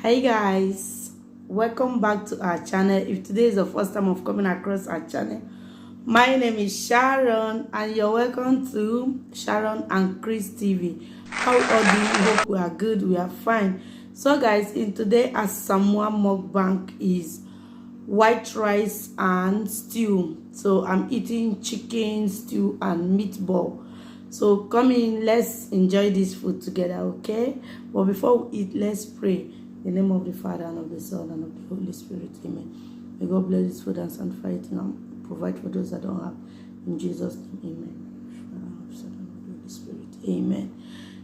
Hey guys, welcome back to our channel. If today is the first time of coming across our channel, my name is Sharon and you're welcome to Sharon and Chris TV. How are you? Hope we are good, we are fine. So guys, in today as Samoa mukbang is white rice and stew. So I'm eating chicken stew and meatball. So come in, let's enjoy this food together, okay? But before we eat, let's pray. In the name of the Father, and of the Son, and of the Holy Spirit, amen. May God bless this food and sanctify it and provide for those that don't have. In Jesus' name, amen. Father, Son, and of the Holy Spirit, amen.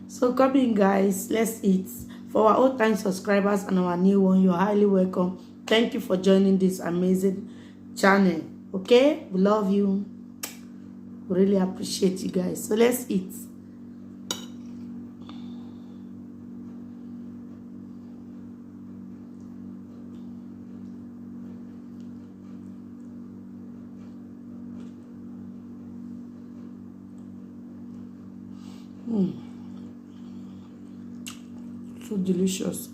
So come in, guys, let's eat. For our old-time subscribers and our new one, you're highly welcome. Thank you for joining this amazing channel, okay? We love you. We really appreciate you guys. So let's eat. So delicious.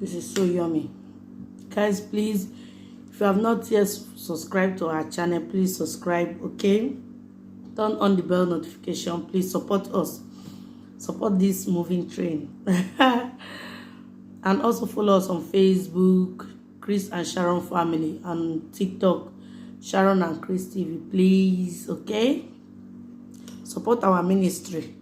This is so yummy. Guys, please, if you have not yet subscribed to our channel, please subscribe, okay? Turn on the bell notification. Please support us. Support this moving train. And also follow us on Facebook, Chris and Sharon Family, and TikTok, Sharon and Chris TV, please, okay? Support our ministry.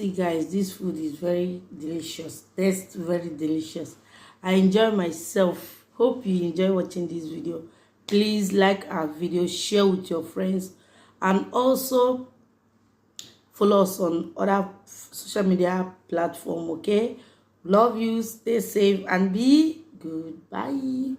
See guys, this food is very delicious. Tastes very delicious. I enjoy myself. Hope you enjoy watching this video. Please like our video, share with your friends, and also follow us on other social media platform. Okay, love you, stay safe and be good. Bye.